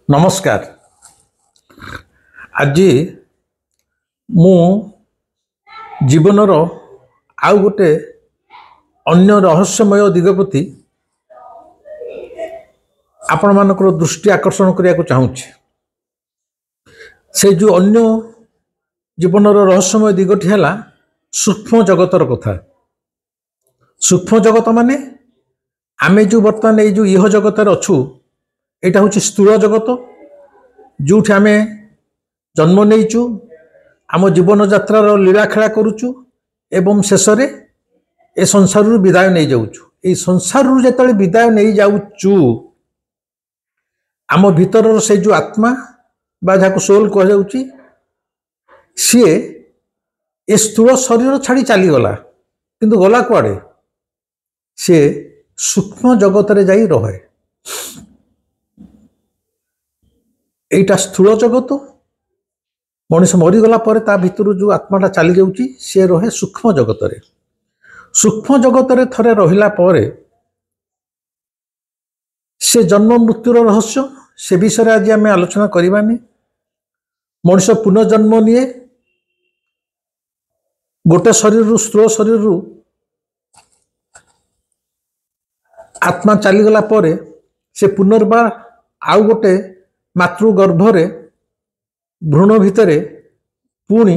नमस्कार। आज मु जीवनर आउ गोटे अन्य रहस्यमय दिग प्रति आपण मानकर दृष्टि आकर्षण करने को चाहूँगी। से जो अन्य जीवनर रहस्यमय दिगटी है सूक्ष्म जगतर कथा। सूक्ष्म जगत माने आमे जो बर्तमान ये जो इह जगत अच्छु यहाँ हूँ स्थूल जगत जो आम जन्म नहींचु आम जीवन यात्रार लीलाखेला करुचु एवं शेष में ए संसार विदाय नहीं जाऊचु। ये संसार जो विदाय नहीं जाऊचु आम भीतर से जो आत्मा बा जहाँ सोल कहुच्ची सी ए स्थूल शरीर छाड़ी चलीगला किंतु गला कुआड़े सी सूक्ष्म जगत रे जाई रहे। एटा स्थूल जगत मनीष मरीगला भितर जो आत्माटा चली जाऊँगी सी रहे सूक्ष्म जगत रे। सूक्ष्म जगत रे थरे रहिला परे से जन्म मृत्युर रहस्य से विषय आज आम आलोचना करवानी। मनीष पुनर्जन्म निये गोटे शरीर स्थूल शरीर आत्मा चलीगला परे से पुनर्बार आउ गोटे मातृगर्भरे भ्रूण भितरे पुणी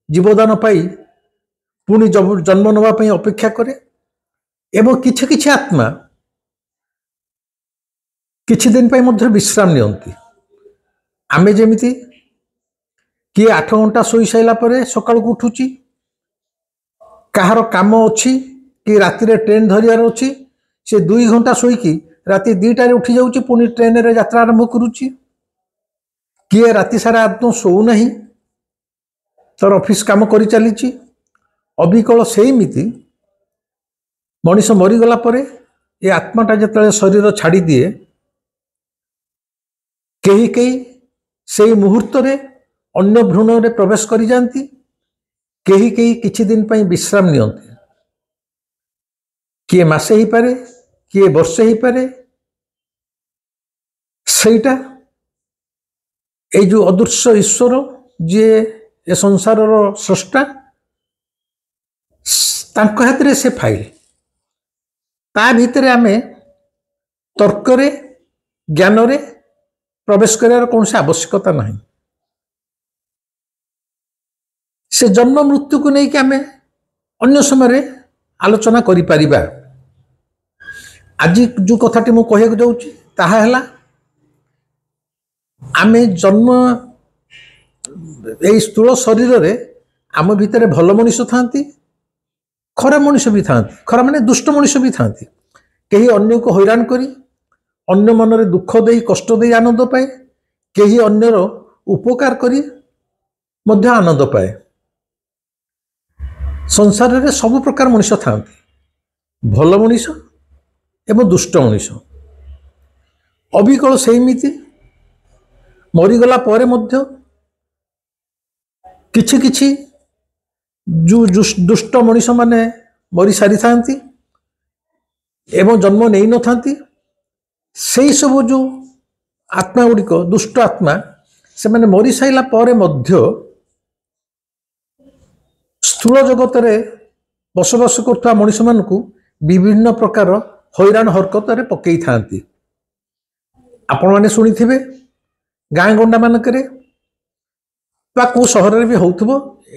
जीवदान पाई पुणी जन्म नवा पाई अपेक्षा करे एवं किछि किछि आत्मा किछि दिन पाई मध्य विश्राम नियंती। आमे जेमिति किए 8 घंटा सोई साइला परे सकाळ को उठुची काहार काम अछि कि राति रे ट्रेन धरियार अछि से 2 घंटा सोईकी राति 2टा रे उठी जाउची पुणी ट्रेन रे यात्रा आरंभ करुची। किए राति सारा आदम शोऊ नहीं तर ऑफिस काम करी चलीची। अबिकल सेमिति मनीष मरीगला परे ये आत्माटा जिते शरीर छाड़ी दिए कहीं कहीं से मुहूर्त रे अन्य भ्रूण रे प्रवेश करी जाती कहीं कहीं किछि दिन पाई विश्राम नियंती। किए मासे ही पारे किए वर्षे ही पारे सेटा ये जो अदृश्य ईश्वर जी ए संसार स्रष्टा तांको हाथ रे से फाइल ता भीतर आमे तर्क रे ज्ञान रे प्रवेश करार कौन से आवश्यकता नहीं। से जन्म मृत्यु को नहीं कि आमे अन्य समय आलोचना करि परिबा। आज जो कथाटी मु कहया जाउची ताहा हला आमे जन्म ए स्थूल शरीर रे आम भितर भल मनीष थांती खराब मनीष भी थांती। खराब माने दुष्ट मनीष भी थांती। कहीं अन्य को हैरान करी अन्य मन रे दुख देई कष्ट देई आनंद पाए कहीं अन्यर उपकार करी मध्य आनंद पाए। संसार रे सब प्रकार मनीष थांती भल मनीष एवं दुष्ट मनीष। अबिकल सेमिति मरीगला परे मध्य किछि किछि जो दुष्ट मनीष माने मरी सारी थांती एवं जन्म नहीं न थांती। सेई सब जो आत्मा गुड़िक दुष्ट आत्मा से माने मरी साइला परे मध्य स्थूल जगत रे बसवास करथुवा मनीष मानकु विभिन्न प्रकार हैरान हरकत रे पकई थांती। आपण माने सुनिथिबे गाँ गंडा मानकरे बा को सहर रे भी होउथबो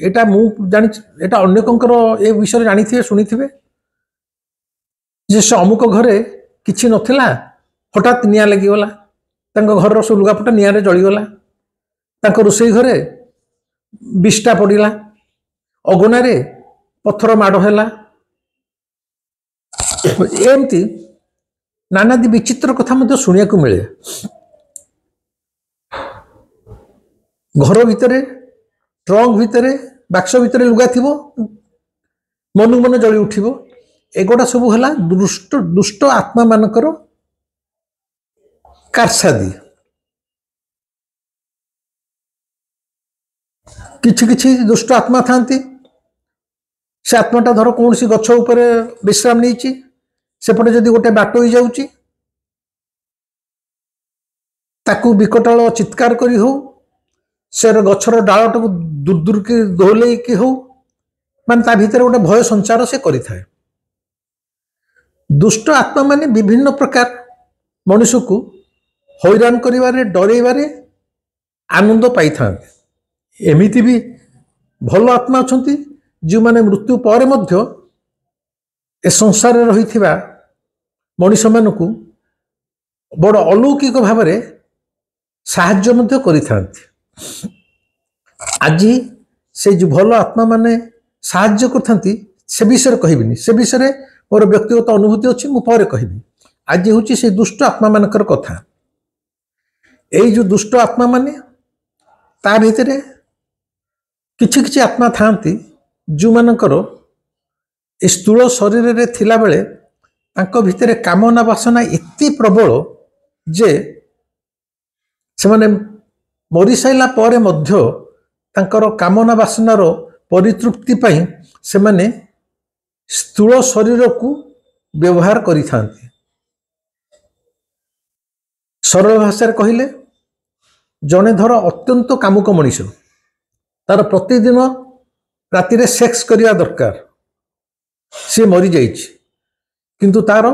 एटा मु जानि एटा अन्य कंकर ए विषय जानि थिबे सुनि थिबे जे से अमुक घरे किछि नथिला हठात निया लागि गला तांको घर रो सब लुगापटा निया रे जळी गला तांको रोसई घरे बिष्टा पडिला अगना रे पत्थर माड हैला एमती नानादी विचित्र कथा मते सुनिया को मिले। घर भितरे ट्रंक भितरे बाक्स भितरे लुगा थिबो मनु मन जळी उठिबो एगोटा सब हला दुष्ट आत्मा मानकर कारसादी। किछि किछि दुष्ट आत्मा थांती से आत्माटा धर कौन सी गछ उपरे विश्राम नहीं सेपटे जदि गोटे बाट हो जाउची ताकू विकटाल चित्कार करी हो से गछर डालटाକୁ दूर दूर की दोहलेकी हो मान ता भीतर गोटे भय संचार से करि थाए। दुष्ट आत्मा माने विभिन्न प्रकार मनुष्य को हैरान करिवारे डरेइबारे आनंद पाई थांते। एमिति भी भल आत्मा अछंती जो माने मृत्यु पर मध्य ए संसार रे रहिथिबा मनुष्य मानकू बड़ अलौकिक भाव में साहाय्य मध्य करिथांती। आज से जो भल आत्मा माने साहाय्य करथांती से विषय कहबिनी, से विषय मोर व्यक्तिगत अनुभूति अच्छी मु पर कहबी। आज हूँ से दुष्ट आत्मा मानकर कथा। यही जो दुष्ट आत्मा माने ता भीतर किछि किछि आत्मा थांती जो मानकर स्थूल शरीर रे थिला बेले तांको भितर कामना वासना एति प्रबल जे से माने मरी साइला पर मध्य तांकर कामना वासनार परितृप्ति पाई से माने स्थूल शरीर को व्यवहार करि थांती। सरल भाषा कहले जने धर अत्यंत कामुक मनीष तार प्रतिदिन राति रे सेक्स करिया दरकार, सी मरी जाइछि किंतु तार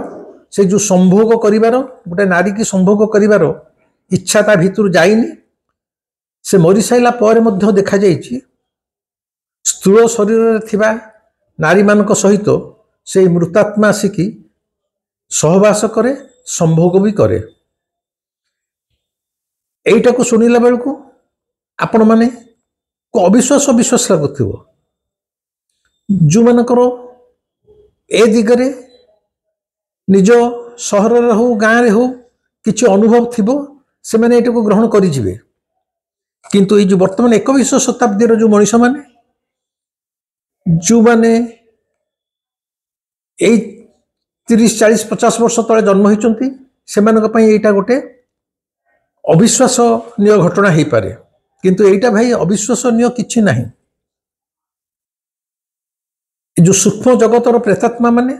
से जो संभोग करिवार गोटे नारी की संभोग करिवार इच्छा ता भीतर जाइनी। से मरी साइला पर मध्य देखा जाइछि स्थूल शरीर रे थिबा नारी मानक सहित से मृतात्मा आसिकी सहवास करे, संभोग भी करे। एइटा को सुनिला बेलकू आपण माने को अविश्वास विश्वास लागुथिबो। जो मानकर ए दिगरे निज सहर रे हो गाँ रे हो किछि अनुभव थिबो से माने एटा को ग्रहण करि जिवे। किंतु ये जो वर्तमान 21 शताब्दी जो मनीष माने जो माने 30-40-50 वर्ष तले जन्म होइचंती से मानक पई एटा गोटे अविश्वासनीय घटना हो पारे। किंतु एटा भाई अविश्वासनीय किछि नाही। जो सूक्ष्म जगतर प्रेतात्मा माने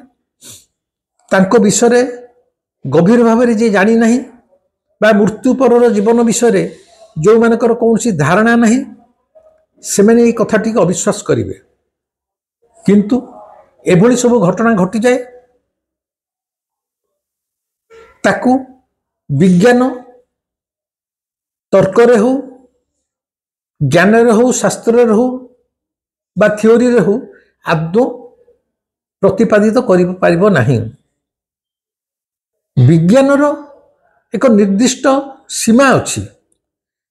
तांको विषय गभीर भाव में जे जानी नाही बा मृत्यु पर जीवन विषय जो मानकर कौन धारणा नहीं से मैंने ये कथाटी को अविश्वास करेंगे। किंतु एभली सब घटना घटी जाए ताकू विज्ञान तर्क रे हो, ज्ञान रे हो, शास्त्र रे हो बा थ्योरी रे हो आदौ प्रतिपादित कर पारिबो नहीं। विज्ञान रो एक निर्दिष्ट सीमा अच्छी,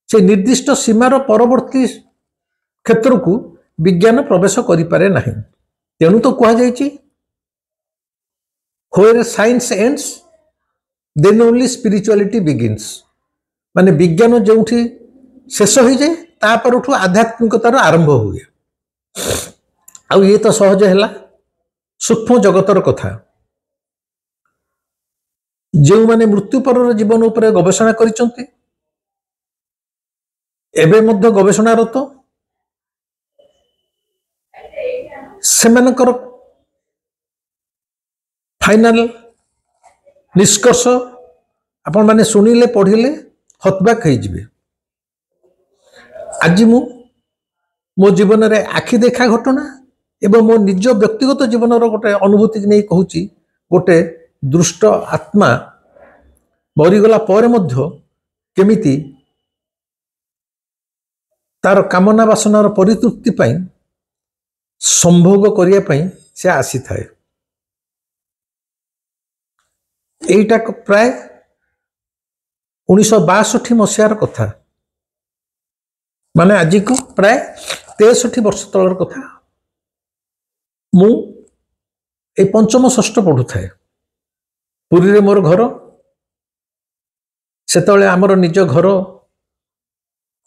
से निर्दिष्ट सीमार परवर्ती क्षेत्र को विज्ञान प्रवेश करिपारे नहीं। तेणु तो कहा जाइछि where science ends then only spirituality begins. माने विज्ञान जोठी शेष हो जाए तापर आध्यात्मिकतार आरंभ हुए। आउ ये तो सहज है सूक्ष्म जगतर कथा। जो माने मृत्यु पर जीवन उपर गवेषणा करिसंती एबे मध्य गवेषणारत सेमानकर फाइनल निष्कर्ष आपण माने सुनिले पढ़िले हतबाक हो जिवे। आज मो जीवन रे आखि देखा घटना एवं मो निज व्यक्तिगत जीवन गोटे अनुभूति नहीं कहूची गोटे दुष्ट आत्मा मरीगला पर मध्य केमिति तार कामना वासनार परितृप्ति पाई संभोग करिया पाई से आसी थाए। एटा प्राय 1962 मसीहार कथा, माने आज को प्राय 63 वर्ष तलर कथा। मु ए पंचम षष्ठ पढ़ु थाए। पुरी रे मोर घर, सेतले आमर निज घर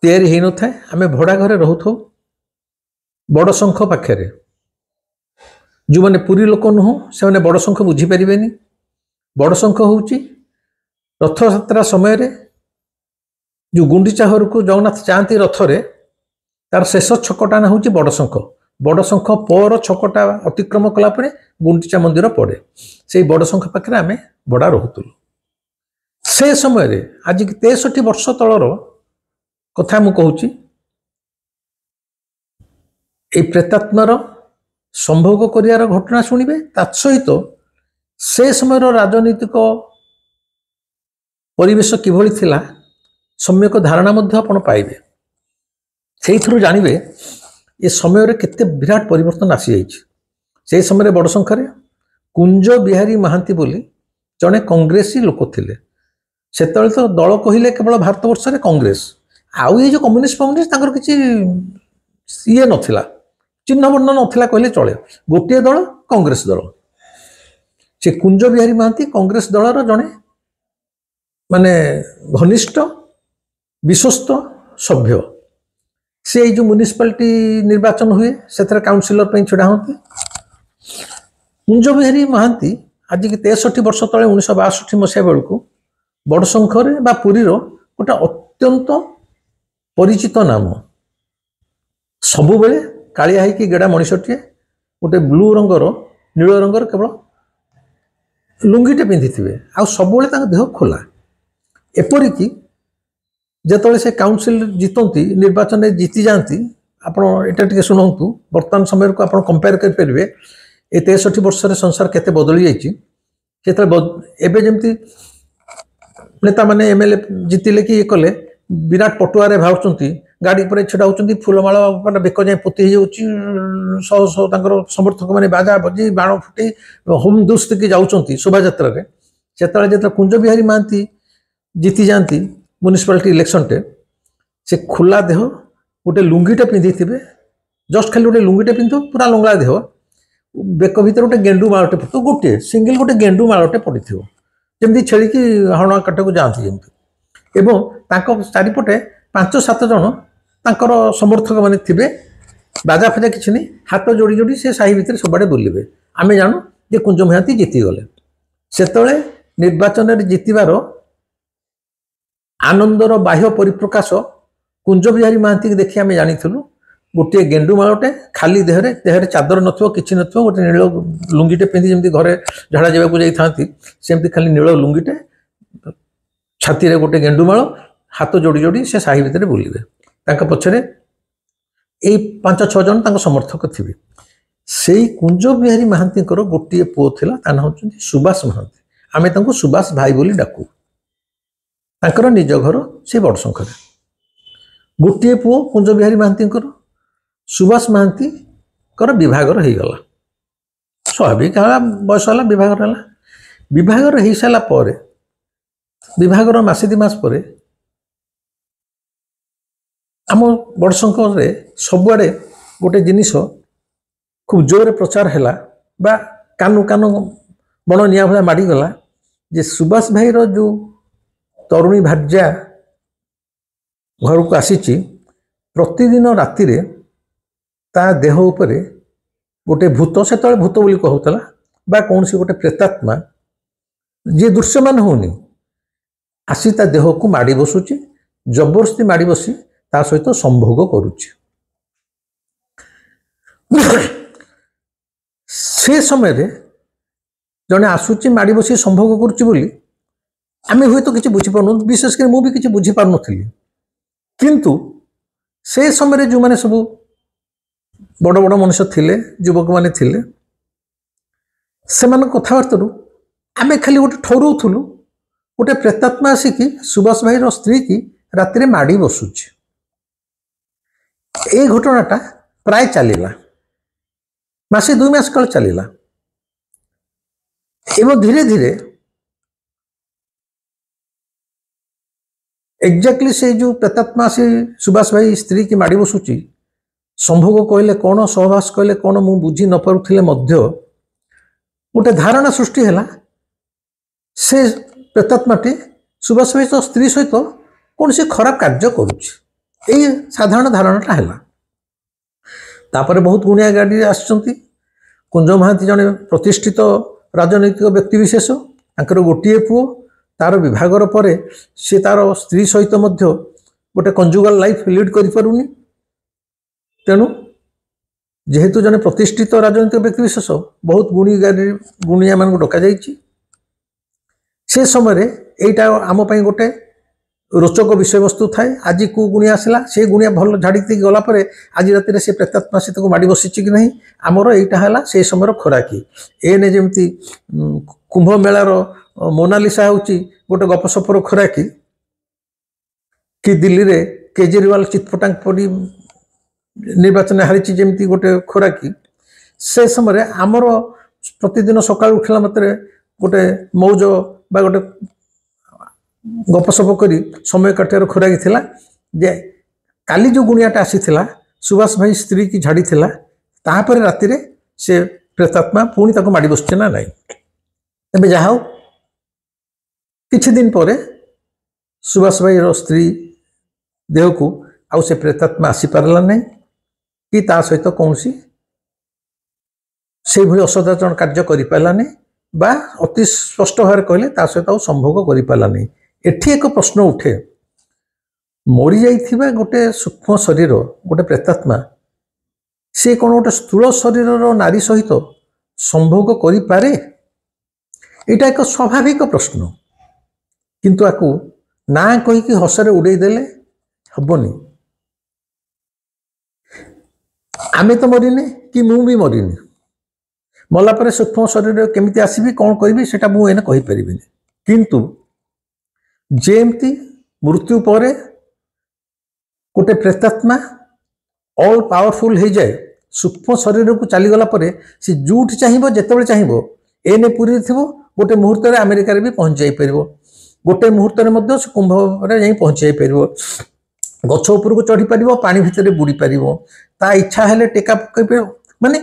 तैयारी हो न थाए। आमे भड़ा घरे रहूथो बड़ शंख पाखे। जो मैंने पुरी लोक नुह से मैंने बड़ शंख बुझी पारे। बड़ शंख हूँ रथ यात्रा समय रे जो गुंडीचा घर को जगन्नाथ जाती रथरे तार शेष छकटा ना हूँ बड़ शंख। बड़ शंख पर छकटा अतिक्रम कलापर गुंडीचा मंदिर पड़े। से बड़ शंख पाखे आमे बड़ा रोतलु। से समय आज 63 वर्ष तलर कथा मु कहूँ ये प्रेतात्मार संभोग कर घटना शुणवे तहित से समय राजनीतिक परिवेश किभली थिला सम्यक धारणा आपण पाइबे से जानवे ये समय केते विराट परिवर्तन आसी जाइए से समय बड़ संख्यार कुंज बिहारी महांती बोली जड़े कांग्रेसी लोक थिले से तो दल कहले केवल भारत वर्ष में कांग्रेस आउ ये जो कम्युनिस्ट कम्युनिस्ट किसी ये नथिला चिन्ह वर्ण नथिला कहले चले गोटे दल कांग्रेस दल से कुंज बिहारी महांती कांग्रेस दलर जड़े माने घनिष्ठ विश्वस्त सभ्य से जो म्युनिसिपालिटी निर्वाचन हुए से काउंसिलर छिड़ा होती कुंज बिहारी महांती आज की 63 वर्ष तले 1962 मसीहा बेलू बड़शंखर बा पुरीर गोटे अत्यंत परिचित नाम सबु बेले कालिया है कि गेड़ा मनीषटीए गोटे ब्लू रंगर नील रंगर केवल लुंगीटे पिंधि थे आ सब देह खोला एपरिकी जिते से काउंसिल जीतती निर्वाचन में जीति जाती आपटा शुणु बर्तमान समय को आप कंपेयर करेंगे ये 63 वर्ष संसार केते बदली जाइए जमती नेता मैंने एमएलए जीतिले कि ये कले विराट पटुआरे भावुंट गाड़ी पर छिड़ा होती फुलमाल बेक जाए पोती शह शह समर्थक मैंने बाजा बजी बाण फुटे होम दुस्त की जाऊँच शोभा से कुंज बिहारी महांती जीति जाती म्युनिसिपालिटी इलेक्शन टे से खुला देह गोटे लुंगीटे पिंधि थे जस्ट खाली गोटे लुंगीटे पिंध पूरा लंगला देह बेक भर गोटे गेंडू मालटे पड़े गोटे सिंगल गोटे गेंडू मालटे पड़ी जमी छेड़ी की हणुआ काट को जाती जमी चारिपटे 5-7 जन तांकर समर्थक मैंने थे बाजा फाजा किसी नहीं हाथ जोड़ी जोड़ी से साही भितर सबड़े बुलवे आम जानू जे कुंज महांती जीतीगले से निर्वाचन में जीतबार आनंदर बाह्य परिप्रकाश कुंज बिहारी महांती की देखी आम जानी गोटे गेंडू मालटे खाली देहरे चादर नथिबो किछि नथिबो गोटे नील लुंगीटे पिंधि जमती घरे झाड़ा जावाक जाइथांती सेमती खाली नील लुंगीटे छाती रे गोटे गेंडू माल हाथ जोड़ी जोड़ी से साही भितर बुलवे तांका पछरे ए 5-6 जन तांका समर्थक थिबे से कुंज बिहारी महांती गोटे पुओ थिला ता नाम होचंती सुभाष महांती आमे तांको सुभाष भाई बोली डाकू तांकर निज घर से बड़शंखर गोटे पुओ कुंज बिहारी महांती सुभाष महांती विभागर हो गला स्वाभाविक बयस है विभागर हो सारा पर विभागर मासे 2 मास पर आम बड़शंखर सबुआड़े गोटे जिनिस खूब जोर प्रचार है बा कानु कानु बण निआ भाया माड़गला जे सुभाष भाई जो तरुणी भार्या घर को आसी प्रतिदिन राति ता देह उपरे गोटे भूत से भूत बोली कहूला बा कौन सी गोटे प्रेतात्मा जी दृश्यमान होनी आसी ता देह को माड़ी बसुची जबरदस्ती माड़ी बसी ता सहित संभोग करुची से समय जड़े आसूची माड़ी बसी संभोग करुची बोली आम हुए तो किसी बुझीपार विशेषकर मुझे किसी बुझीपार नी किंतु से समय जो मैंने सब बड़ बड़ मनुष्य थिले युवक माने थिले से कथबार्ता आम खाली गोटे ठहराऊलु गोटे प्रेतात्मा आसिकी सुभाष भाई स्त्री की राति माड़ी बसुची ए घटनाटा प्राय चलला मासे 2 मास काल चलला एवं धीरे धीरे एक्जाक्टली से जो प्रेतात्मा से सुभाष भाई स्त्री की माड़ी बसुची संभोग कहले कौन सहवास कहले कौन मु बुझी न पारुथिले मध्य गोटे धारणा सृष्टि है से प्रेतात्माटी सुभाष भाई स्त्री सहित कौन से खराब कार्य करुच्ची ये साधारण धारणाटा है तापर बहुत गुणिया गाड़ी आसचंती कुंज महांती जने प्रतिष्ठित राजनैतिक व्यक्तिविशेष तांकर गोटे पुओ तार विभागर पर सी तार स्त्री सहित मध्य गोटे कंजुगाल लाइफ लीड करि पारुनी तेणु जेहेतु जने प्रतिष्ठित राजनैतिक व्यक्तिविशेष बहुत गुणिया मान डक से समय এইটা आम पई गोटे रोचक विषय वस्तु थाए। आज को गुणिया आसला से गुणिया भल झाड़ी गला आज राति से प्रेतात्मा से माड़ी बसी कि नहीं आमर यहाँ से समय खोराकी एने जमी कुंभ मेलार मोनालिसा हूँ गोटे गपसपर खोराकी कि दिल्ली रे केजरीवाल चितपटांग पड़ी निर्वाचन हारी जमी गोटे खोराकी से समय आमर प्रतिदिन सकाल उठला मात्रे गोटे मौज बा गोटे गपसप करी समय काटियार खोराकी थिला जे काली जो गुणियाटा आसीथिला सुभाष भाई स्त्री की झाड़ी थिला तापर राति रे से प्रेतात्मा पुणी ताको माड़ी बसचे ना नहीं। तबे जाहाउ किछि दिन परे सुभाष भाई रो स्त्री देह को आउ से प्रेतात्मा आसी पारला नहीं कि ता सहित कौनसी से भली असदाचरण कार्य करि पारला नहीं बा अति स्पष्ट भाव कहले ता सहित आउ संभोग करि पारला नहीं। एठी एक प्रश्न उठे मरी जाइथिबा गोटे सूक्ष्म शरीर गोटे प्रेतात्मा से कौन गोटे स्थूल शरीर नारी सहित संभोग करि पारे एटा एक स्वाभाविक प्रश्न किंतु आकु ना कहि कि हसरे उड़े देले हबनी। आमे तो मरिने कि मु भी मरिने मला परे सूक्ष्म शरीर केमिति आसीबी कौन करिबी सेटा मु एने कहि परिबिनी किंतु जेमती मृत्यु पर गोटे प्रेतात्मा ऑल पावरफुल हो जाए सूक्ष्म शरीर को चलीगला सी जोठी चाहिए जिते चाहिए एने पूरी थी गोटे मुहूर्त में अमेरिका भी पहुंच जापर गोटे मुहूर्त में से कुंभ जा पहुंच जापर गछ उपर को चढ़ी पार पा भितर बुड़ी पार ता इच्छा है टेका पकड़ माने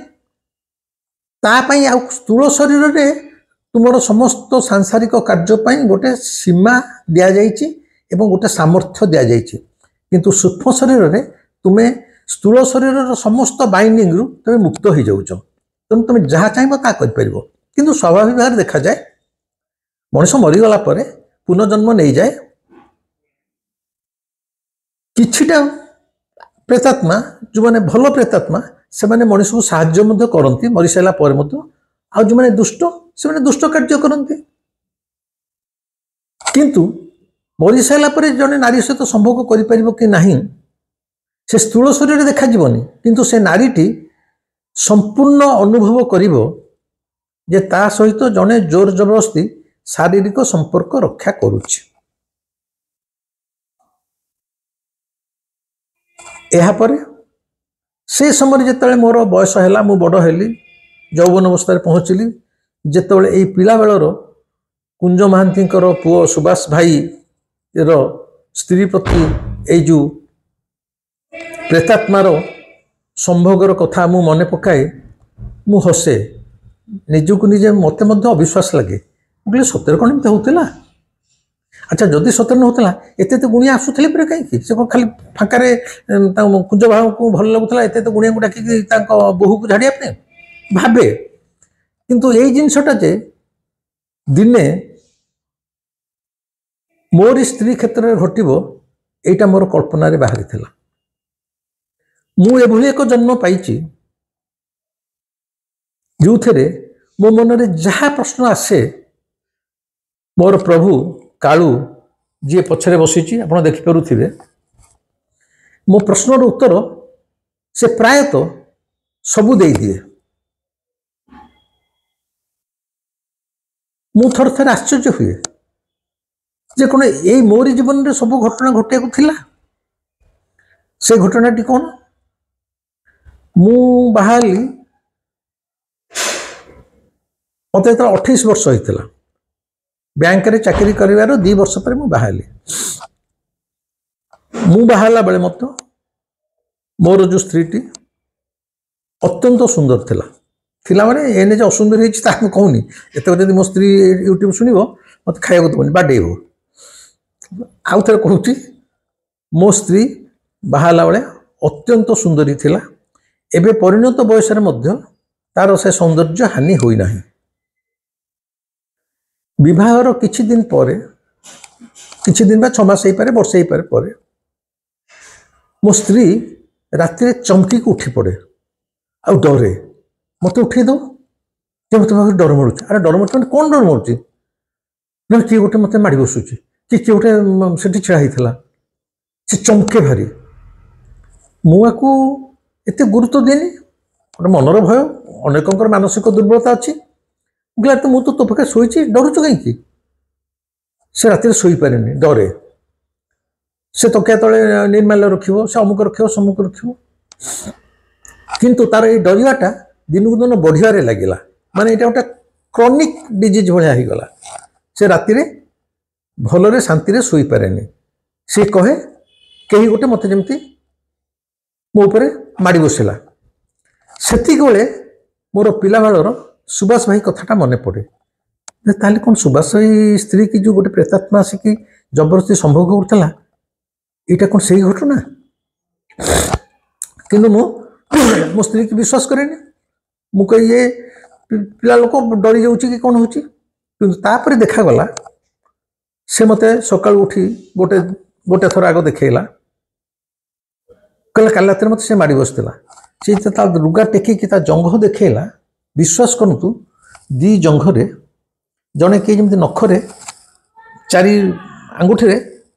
तापाई आ स्थूल शरीर में तुमर समस्त सांसारिक कार्य गोटे सीमा दि जाइए गोटे सामर्थ्य दि जाइए किंतु सूक्ष्म शरीर में तुम्हें स्थूल शरीर समस्त बाइंडिंग रु तुम्हें मुक्त हो जाऊँ तेणु तुम जहाँ चाहिए ता कर किंतु स्वाभाविक भाव देखा जाए मनुष्य मरीगला पुनर्जन्म नहीं जाए किछिटा प्रेतात्मा जो मैंने भल प्रेतात्मा से मैंने मनुष्य को साहाय्य करती मरी सारा आ जो मैंने दुष्ट से दुष्ट कार्य करते किंतु मरी सारा जड़े नारी सहित संभोग कर कि नहीं से स्थूल शरीर देखा किंतु से नारीटी संपूर्ण अनुभव करिवो जे ता सहित जड़े जोर जबरदस्ती शारीरिक संपर्क रक्षा करुछि। से समय जिते मोर बयस है मु बड़ हेली यौवन अवस्था पहुँचली जितेबाला यही पिला बेलर कुंज महांती पुओ सुभाष भाई रो स्त्री प्रति यही जो प्रेतात्मार संभोगर कथा मु मन पकाए मु हसे निजक निजे मत अविश्वास लगे बोले सतर कौन एमती होता। अच्छा जदि सतर नौला एत गुणिया आसूले पे कहीं से खाली फाँकार कुंज भाव को भल लगुला एत गुणिया को डाकी बोहू को झाड़िया भावे किंतु यही जिनसटा जे दिने मोर स्त्री क्षेत्र में घटव यहाँ मोर कल्पना बाहरी थिला मु एभली एक जन्म पाइछि जो थे मो मन में जहाँ प्रश्न आसे मोर प्रभु कालू जी पछरे बसी आप देखिपे मो प्रश्नर उत्तर से प्रायतः सबू दे दिए। मु थर थर आश्चर्य हुए जे कौन यही मोरी जीवन में सब घटना घटिया थिला से घटनाटी कौन मु बाहरी मत 28 वर्ष होता बैंक रे चाकरी कर 2 वर्ष पर मु बाहरी मु बाहला बेले मत मोर जो स्त्रीटी अत्यंत सुंदर थिला माने एने जो असुंदर होती कहूनी एत जब मो स्त्री यूट्यूब शुण मत खाया देवनी बाडे आउ थे कहूँ मो स्त्री बाहला बेले अत्यंत सुंदरी थिला एबे परिणत बयस तार से सौंदर्य हानि होई नाही। विवाहर किछि दिन पर किछि दिन बा 6 मास हो पारे वर्षे हो पारे मो स्त्री राति चमकी को उठी पड़े आ डरे मत उठे दो मत डर मारूँ अरे डर मारूँ कौन डर मारूँ ना किए गोटे मत माड़ बसुची कि किए गोटे से छिड़ा होता से चमके भारी मुझे एत गुरुत्व दिए गोटे मनर भय अनेक मानसिक दुर्बलता अच्छी कहला तो मुझे तो पाखे शोची डरुचु कहीं से राति शोपे डरे से तकिया तले निर्माल्य रखियो से अमुक रखियो समुक रखियो किंतु तार ये डरवाटा दिन को दिन बढ़िया लगिला माने ये गोटे क्रॉनिक डिजीज भाया हो गला से राति भलरे शांति शोपे से कहे कहीं गोटे मत जमती मो उपरे माड़ी बसला से मोर पिला बेलर सुभाष भाई कथाटा मन पड़े ताले कौन सुभाष भाई स्त्री की जो गोटे प्रेतात्मा आसिक जबरदस्ती संभोग करता यहाँ कौन से घटना किंतु मो स्त्री की विश्वास करेनि मु कही ये पिला लोक डरी जाऊँ कि कौन हो तापर देखागला से मत सका उठी गोटे गोटे थर आग देखला कहला काली रात मत से माड़ी बसला सी लुगा टेकिकी जंघ देखला विश्वास करतु दी जंघरे जड़े किए जमी नखरे चारि आंगुठी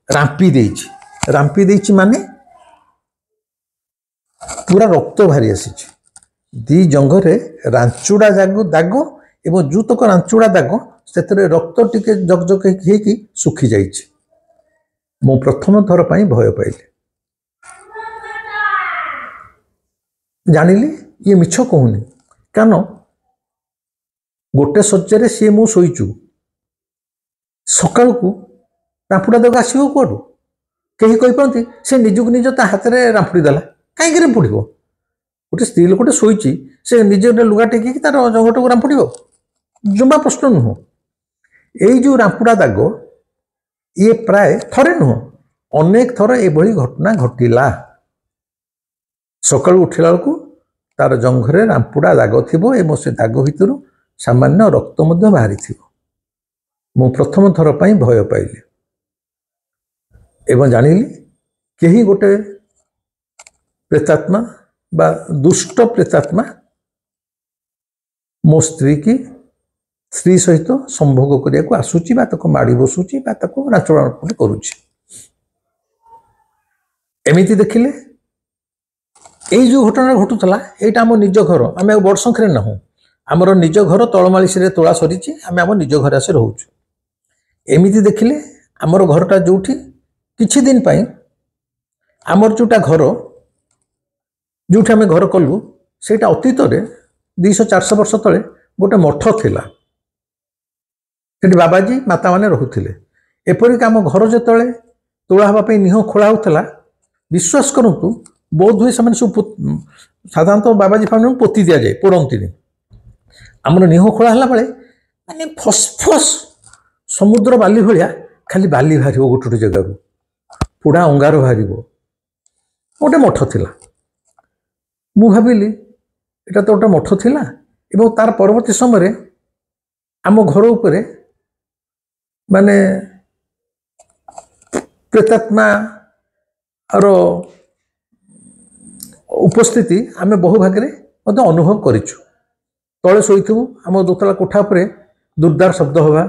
रांपी देछि माने पूरा रक्त बाहरी आसी दी जंघरे रांचुड़ा दाग एवं जूतक रांचुड़ा दाग से रक्त टिके जगजग होगी सुखी जाइए मु प्रथम थर पर भय पाइली जानिली ये मिछ कहूनी कारण गोटे शଯ୍ୟାରେ सी मु शोचु सकाल को रांपुड़ा दाग आसो कौटू कहीं कहीपरती से निजक निज ता हाथ में रांपुड़ी देला कहीं रांपुड़ गोटे स्त्री लोकटे शोची से निजे गोटे लुगा टेकिकी तार जंगट को रांपुड़ जमा प्रश्न नुह यही जो रांपुड़ा दाग ये प्राय थरे नुह अनेक थर एभली घटना घटिला सकाल उठिला बेलू तार जंघरे रांपुड़ा दाग थिबो एवं से दाग भितर सामान्य रक्त मध्य बाहरी थिबो मु प्रथम थर पर भय पाइली एवं जानिली कहीं गोटे प्रेतात्मा बा दुष्ट प्रेतात्मा मो स्त्री की स्त्री सहित संभोग करने को आसूची बा ताको माड़ी बसुची बा ताको नाचुड़ा करुची एमिति देखिले यही जो घटना घटुला यहाँ आम निज घर आम बड़ संख्या ना आमर निज घर तलमालिश तोला सरी आम आम निज घर आसे रोचु एमिति देखिले आमर घरटा जोठी किछि दिन पाई आमर जोटा घर जो आम घर कलु से अतीत 200-400 वर्ष तले गोटे मठ थिला सेठी बाबाजी माता माने रहुथिले एपरिक आम घर जेतले तोला हवाई निह खोला होता विश्वास करतु बोध हुए से सब साधारणतः बाबाजी फैमिली पोती दि जाए पोड़ती आमर निह खोला बेले माने फसफस समुद्र बाली भाया खाली बाली बाहर गोटे गोटे जगह पोड़ा अंगार बाहर गोटे मठ थिला मु भाविली एटा तो गोटे मठ थिला एवं तार परवर्ती समय आम घर उपरे माने प्रेतात्मा रो उपस्थिति आम बहु भाग में अनुभव करूँ तले शोथु आम दोतला कोठा पर दुर्दार शब्द हवा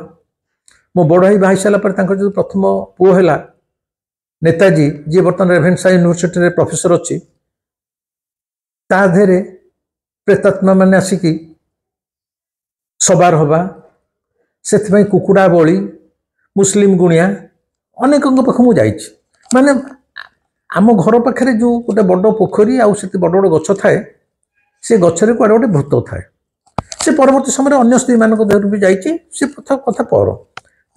मो बड़ भाई बाही सारापर जो प्रथम पुओ है नेताजी जी बर्तमान रेभेन्सा यूनिवर्सिटी प्रोफेसर अच्छी ताधे प्रेतात्मा मैंने आसिकी सवार हवा से कुकुड़ा बली मुस्लिम गुणिया अनेक पाख मुझे माने आम घर पाखे जो गोटे बड़ पोखरी आठ बड़ बड़ गछ थाए से गचर कड़े गोटे भूत थाए से परवर्ती समय अन्य स्त्री मान देहर भी जाइए से कथा पर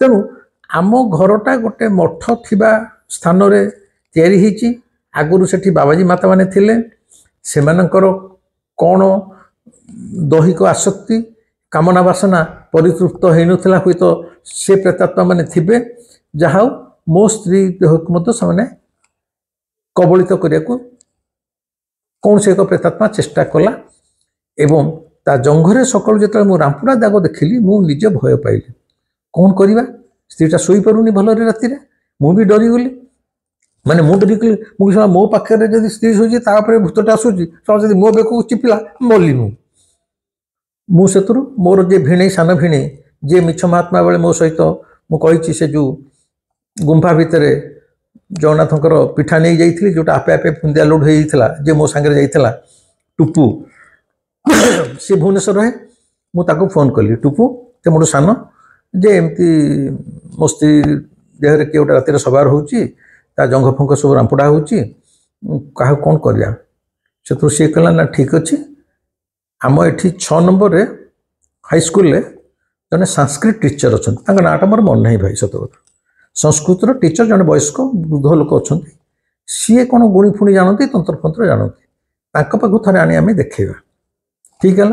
तेणु आम घरटा गोटे मठ थिबा स्थान तैयारी होती आगुरी से बाबाजी माता माने थिले सेमानकर कौन दैहिक आसक्ति कामना बासना परितृप्त हो नाला हुई तो से प्रेतात्मा माने थिबे जहा मो स्त्री देह को मत से कबलित करने को कौन से एक प्रेतात्मा चेष्टा कला एवं ता जंघरे सकाल जो मुझे रांपुड़ा दाग देखिली मुझे भय पाइली कौन करवा स्त्रीटा शोई पारुनी भलरे राति मुझे डरीगली माने मु डरिगली मुझे मो पाखे जब स्त्री शोची भूतटा आसूची जब मो बेक को चिपिला मल्ली मुझे मोर जे भिणे सान भिणे जे मिछ महात्मा बेले मो सहित मु कही से जो गुंफा भितर जगन्नाथंकर पिठा नहीं जाइली जोटा आपे आपे पुंदिया लोड होता जे मो सांगे जाइला टुपू सी भुवनेश्वर रहे मुझे फोन कली टुपू ते मोटू सान जे एमती मो स्त्री देहरे किए गोटे रातिर सवार होची जंघ फंग सब रामपोड़ा होची क्या कौन करिया से सी कहला ना ठीक अच्छे आम एठी 6 नंबर रे हाईस्कल जने संस्कृत टीचर अच्छा नाटा मोर मन नहीं भाई सत कथा संस्कृतर टीचर जन वयस्क वृद्ध लोक अच्छा सी कौन गुणी फुणी जानती तंत्र फंत्र जानती पाखु थे आनी आम देखा ठीक है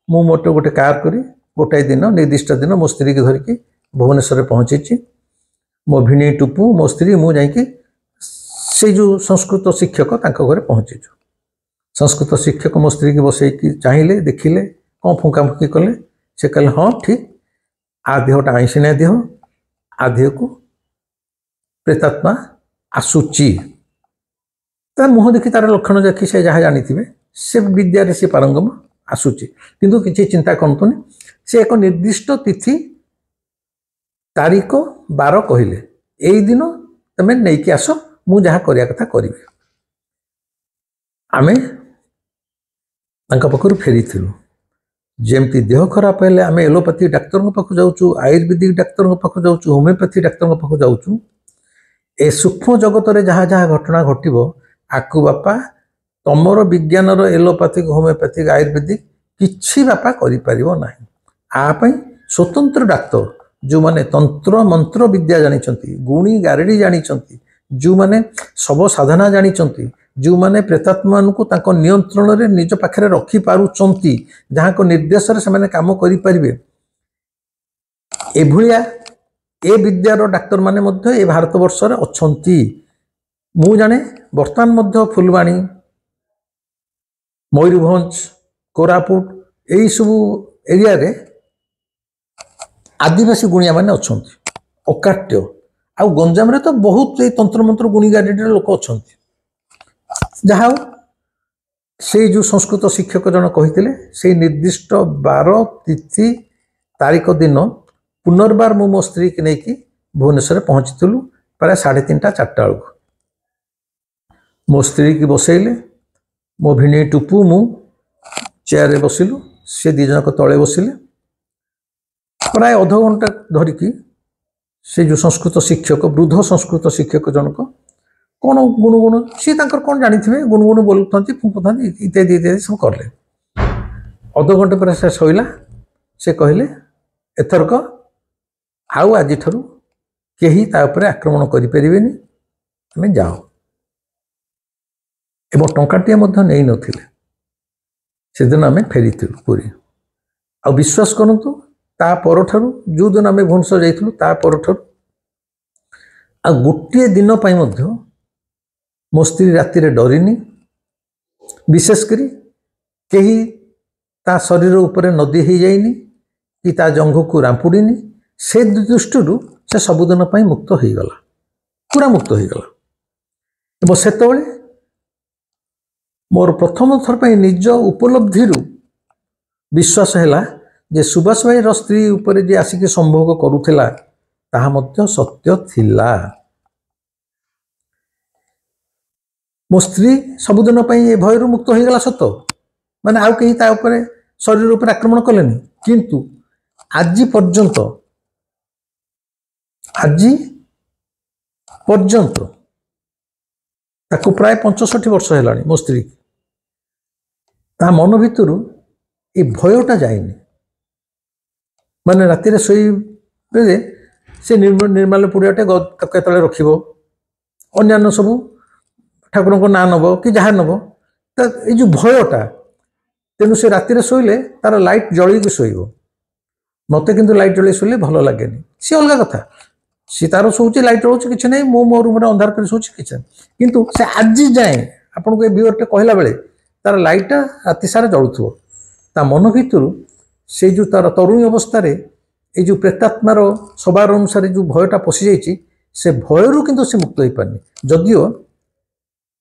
मु मोटे गोटे कार करी गोटाए दिन निर्दिष्ट दिन मो स्त्री की धरिकी भुवनेश्वर पहुँची मो भिणी टुपू मो स्त्री मु जाकि से जो संस्कृत शिक्षक घरे पहुँचीचु संस्कृत शिक्षक मो स्त्री की बसैकी चाहिए देखिले कौन फुंका फुंकी कले से कहले हाँ ठीक आ देहटा आईसिना देह आ देह को प्रेतात्मा आसुची तार मुह देखी तार लक्षण देखी से जहाँ जानी से विद्यारे से पारंगम आसुची किंतु किसी चिंता करतुनि से एक निर्दिष्ट तिथि तारीख बार कहले यही दिन तुम नहीं आस मु जहाँ करिया कथा करी आमे पाखु फेरी जमती देह खराब है आम एलोपैथी डाक्तर पाखु जाऊँ आयुर्वेदिक डाक्तर पाखु जाऊँ होमिओपैथी डाक्तर पाखु जाऊँ ए सूक्ष्म जगत रे जहाँ जहाँ घटना घटव आकु बापा तमर विज्ञान एलोपैथिक होमिओपैथिक आयुर्वेदिक किछि बापा करि ना आपाई स्वतंत्र डाक्तर जो माने तंत्र मंत्र विद्या जानी गुणी गारेडी जानी जो माने सब साधना जानी जो माने प्रेतात्मा को तांको नियंत्रण रे निज पाखरे रखी पारुचंती जहाँ को निर्देश रे से माने काम करि परिबे एभुलिया ए विद्यार डाक्तर माने मध्य ए भारत वर्ष रे अछंती मु जाने वर्तमान मध्य फुलवाणी मयूरभंज कोरापुट यही सब एरिया रे आदिवासी गुणिया माने अछंती अकाट्य आ गंजाम रे तो बहुत तंत्र मंत्र गुणी गारेडी लोक अछंती जहाँ से जो संस्कृत शिक्षक जन कही से निर्दिष्ट बार तिथि तारीख दिन पुनर्बार मु मो स्त्री की नहीं भुवनेश्वर पहुँचीलु प्राय 3:30 4टा बेलू मो स्त्री की बसैले मो भिणी टुपू मु चेयर रे बसिलु से दी जनक तले बसिले प्राय अध घंटा धरिकी से जो संस्कृत शिक्षक वृद्ध संस्कृत शिक्षक जनक कौन गुणगुण सी कौन जानी गुणगुण बोलुता फुंकुता इत्यादि इत्यादि सब कले अध घंटे पर से शोला से कहले एथरक आउ आज ठारू केही ता उपरे आक्रमण करिपरिबेनी आमे जाओ एवं टंकाटिया मध्य नहीं नथिले से दिन आमे फेरीथिलु पुरी आ विश्वास करंतु ता परठारू जो दिन आमे भुवनेश्वर जाइथिलु ता परठारू आ गोटे दिन पई मध्य मो स्त्री राति रे डरिनी विशेषकर कहीं ता शरीर उपरे नदी हो जाइनी कि ता जंघ को रामपुड़ीनी से दृष्टि से सबुदिन मुक्त हो गला पूरा मुक्त हो गला से मोर प्रथम थर पर निज उपलब्धि विश्वास है जे सुभाष भाई स्त्री उपरे जे आसिक संभोग करुला ताहा मध्य सत्य थिला मो स्त्री सबुदिन ये भयर मुक्त हो गला सत माने आउ कहीं ता उपरे शरीर उपर आक्रमण कलेनी किंतु आज पर्यंत ताको प्राय 65 वर्ष है मो स्त्री ता मन भितर ये भयटा जाइनी माने राति रे सोई बेले से निर्माल पुड़ियाटे केतले रखिबो अन्यान्य सब ठाकुर को ना नब कि जहाँ नब तो ये जो भयटा तेणु से राति शोले तार लाइट जलिक शोब मत किंतु लाइट जल शोले भल लगे सी अलग कथा सी तार शोचे लाइट जलाऊँ कि नहीं मो रूम अंधार कर शोचे कि किंतु से आज जाए आपन को व्यूअरटे कहला बेले तार लाइटा राति सारा जलुव ता मन भितर से जो तार तरुणी अवस्था ये जो प्रेतात्मार सवार अनुसार जो भयटा पशि जाइए से भयरू किंतु से मुक्त हो पारनी जदिओ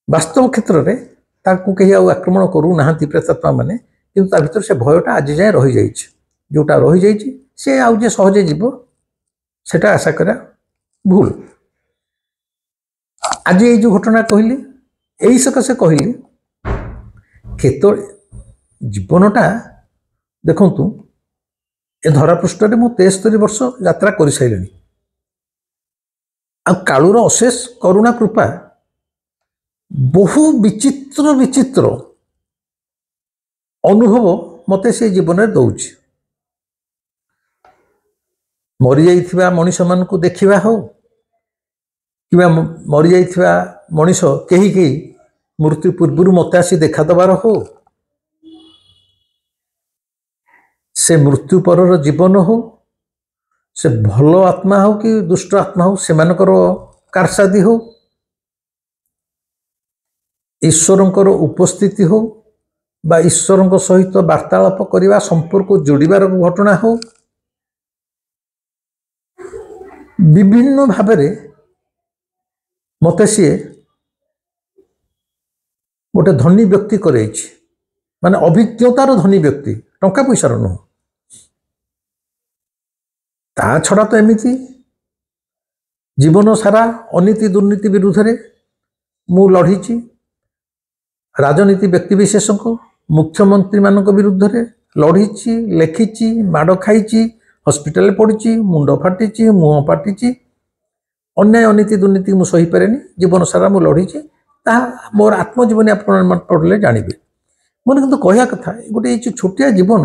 वास्तव क्षेत्र में ताकू कहीं आक्रमण करू ना प्रेतात्मा मैंने किंतु ता भीतर से भयटा आज जाए रही जाइए जोटा रही जाइए से आउ जे सहजे जीव সেটা আশা করা ভুল। आज ये जो घटना कहली यही सकाशे कहली केत जीवनटा देखु ए धरापृष्ठ में मु 73 वर्ष यात्रा कर सारे कालूर अशेष करुणा कृपा बहु विचित्र विचित्र अनुभव मते से जीवन में दौर मरी जाइथिबा मनीष मान को देखा हो कि मरी जाइथिबा मनीष कहीं कहीं मृत्यु पूर्व मत आसी देखा दबार हो से मृत्यु पर जीवन हो से भल आत्मा हो कि दुष्ट आत्मा हो से कारसादी हो ईश्वर उपस्थिति हो बा ईश्वर सहित वार्तालाप करने संपर्क जोड़ार घटना हो विभिन्न भाव मत सी गोटे धनी व्यक्ति कर माने अभिज्ञतार धनी व्यक्ति टंका पैसार नुह ता छड़ा तो एमती जीवन सारा अनीति दुर्नीति विरुद्ध रे मु लड़ी राजनीति व्यक्तिविशेष मुख्यमंत्री मान विरुद्ध रे लड़ी लेखी माड़ खाई हॉस्पिटल पड़ी मुंड फाटी मुह फाटी अन्याय अनीति दुर्नीति मु सही पारे जीवन सारा मु लड़ी मोर आत्मजीवनी आप पढ़ले जानवे मैंने कितु कहया कथा गोटे ये छोटिया जीवन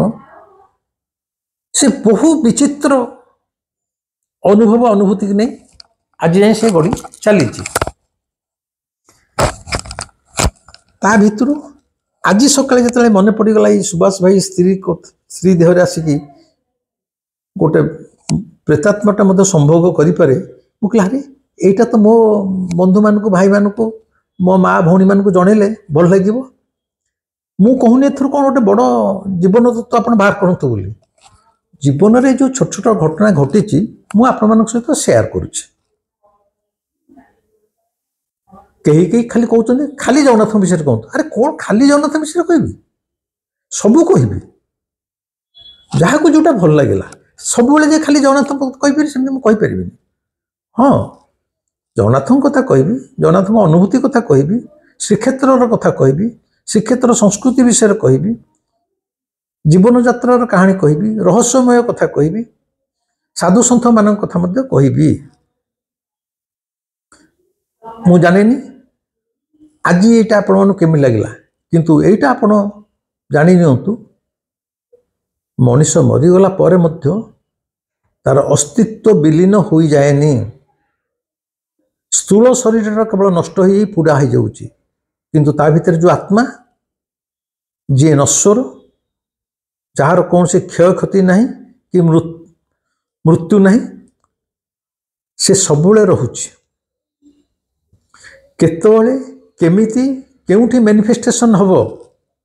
से बहु विचित्र अनुभव अनुभूति की नहीं आज जाए से गड़ी चली भितर आज सकाଳେ जो मन पड़गला ये सुभाष भाई स्त्री देहरे आसिकी गोटे प्रेतात्माटा मत संभोग करें मुझे अरे यहीटा तो मो बंधु मान भाई मान मो माँ भौणी मान जनइले भल लगे मु कहूनी एथर कौन गोटे बड़ जीवन तत्व आप बाहर करूँ बोली जीवन में जो छोट छोट घटना घटी मु आपण सहित शेयर करुच्ची कहीं कहीं खाली कहते खाली जगन्नाथ विषय कहतु अरे कौन खाली जगन्नाथ विषय कह सबू कह जहाँ को जोटा भल लगे सब खाली जगन्नाथ कहीपर से मुझे हाँ जगन्नाथ कथा कहि जगन्नाथ अनुभूति कथा कहि श्रीक्षेत्र कथा कहि श्रीक्षेत्र संस्कृति विषय कहि जीवन यात्रार कहानी कहि रहस्यमय कथा कहि साधु सन्थ मान कथा कहि मु जाने आज ये आपण केमी लगे किंतु एटा आपण जानी नियंतु मनीष मरीगला पर मध्य तार अस्तित्व विलीन हो जाएनी स्थूल शरीर केवल नष्ट हो पूरा हो जाऊँगी किंतु ता भीतर जो आत्मा जी नश्वर जार कौन से क्षय क्षति नहीं कि मृत्यु नहीं से सबुले रहुछि केतोले केमिति केउठी मैनिफेस्टेशन हबो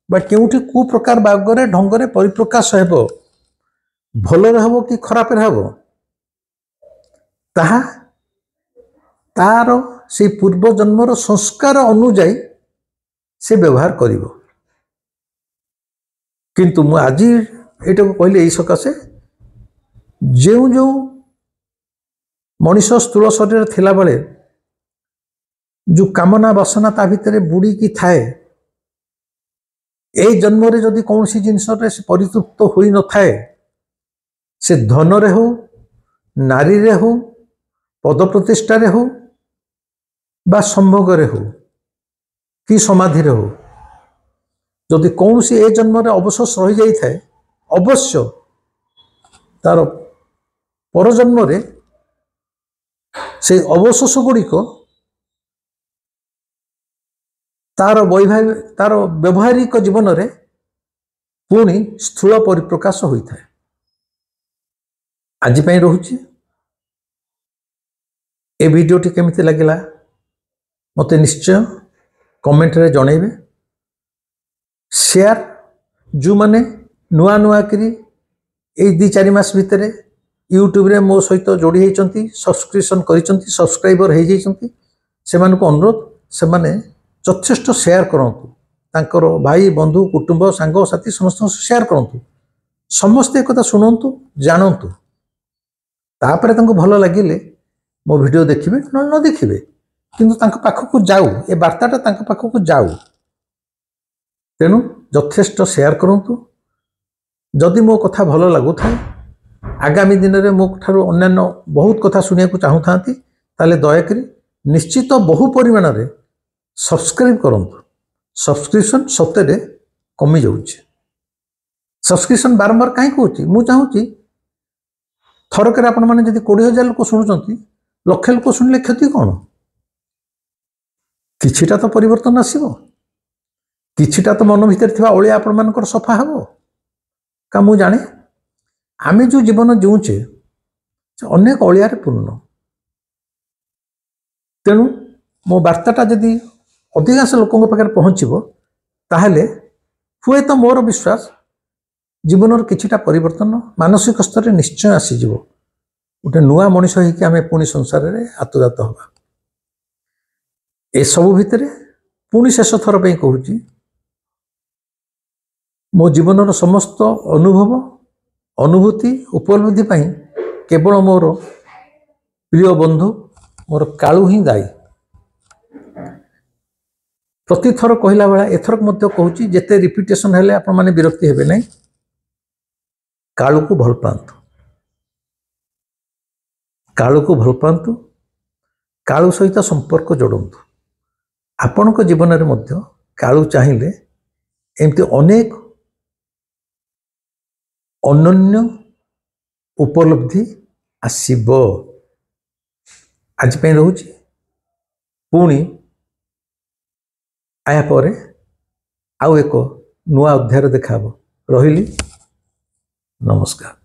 बा केउठी कु प्रकार बागरे ढंगरे परिप्रकाश हेबो भलरे हबो कि खरापरे हबो ताहा तार से पूर्व जन्मर संस्कार अनुଯାयी से व्यवहार करिवो किंतु मु आज एटा को कहले एई सकाशे जो जो मनीष स्थूल शरीर थिला बेले जो कामना वासना ता भितर बुड़ी की थाए ए जन्म रे जदि कौन सी जिनस से परितृप्त हो न थाए से धन रे हो नारी रे हो पद प्रतिष्ठा रे हो बा संभोग रे हो कि समाधि रे हो जदि कौन सी ए जन्म रे अवशेष रही जाई थाए अवश्य तार पर जन्म रे से अवशेष गुड़िक तार व्यवहारिक जीवन रे पुणी स्थूल परिप्रकाश होता है आज पई रहुछि ए वीडियोटी केमिति लगिला मते निश्चय कमेंट रे जणैबे शेयर जो माने नुआ नुआ करी ए 2-4 मास भितर यूट्यूब रे मो सहित जोड़ी होती सब्सक्रिप्शन करिसंती सब्सक्राइबर हो जाइसंती से मानको अनुरोध से माने यथेष्ट शेयर करंतु तांकर भाई बंधु कुटुंब सांग साथी समस्त शेयर करंतु समस्ते एक कथा शुणंतु जानंतु। तापर तांको भल लगिले मो वीडियो देखिबे न देखिबे किंतु तांको पाखकु जाऊ ए वार्ताटा तांको पाखकु जाऊ। तेणु यथेष्ट शेयर करंतु। जदि मो कथा भल लागू था आगामी दिन में मो ठारू अन्यान्य बहुत कथा सुनिया को चाहू था दयाकोरी निश्चित बहु परिमाण रे सब्सक्राइब करंतु। सब्सक्रिप्शन सत्य कमी जाउछि। सब्सक्रिप्शन बारंबार कहीं कहूँ मु चाहूँगी थरक आपण मैंने जब 20,000 लोक शुणुंट लक्ष लोक शुणिले क्षति कौन किछिटा तो परिवर्तन आसब किछिटा तो मन भितर थिबा ओलिया आपण मानकर सफा हबो का मु जाने आमे जो जीवन जीउचे अनेक ओलिया रे पूर्ण। तेणु मो वार्ताटा जदि अधिकांश लोकों पाखे पहुँचब ताहले हुए तो मोर विश्वास जीवन किछिटा परिवर्तन मानसिक स्तर निश्चय आसीज गोटे नुआ मनीष होइकि आमे पुणी संसार रे आत्मजात हवा। ए सबु भितर पुणी शेष थर पे कहूँ मो जीवन समस्त अनुभव अनुभूति उपलब्धि पाई केवल मोर प्रिय बंधु मोर कालू ही दायी। प्रति थर कहला बेला एथरक मध्य कहूँ जेते रिपिटेशन हेले आपण माने विरक्ति हेबे नहीं। कालू को भल पांतु कालू को भल पांतु कालू सहित संपर्क जोड़ंतु। आपण को जीवन रे मध्य कालू चाहिए एमती अनेक अनन्य उपलब्धि आसीब। आज पे रहूची पुणी आया पर आउ एक नुआ अध्याय देखा रही। नमस्कार।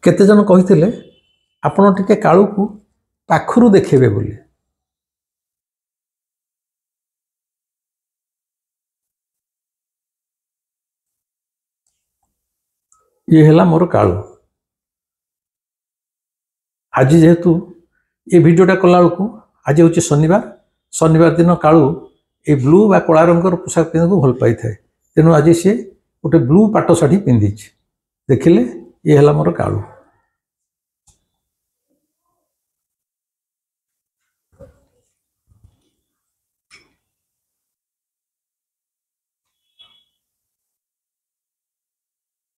केते जन कहिथिले आपण टिके कालू को पाखरु देखिबे बोली। ये हैला मोर कालू। आज जेहेतु ये वीडियोटा कला बेलू आज हूँ शनिवार दिन कालू ये ब्लू बा कला रंगर पोशाक पिंधु भल पाई थाए। तेणु आज सी गोटे ब्लू पाट शाढ़ी पिंधि देखिले ये है मोर कालू।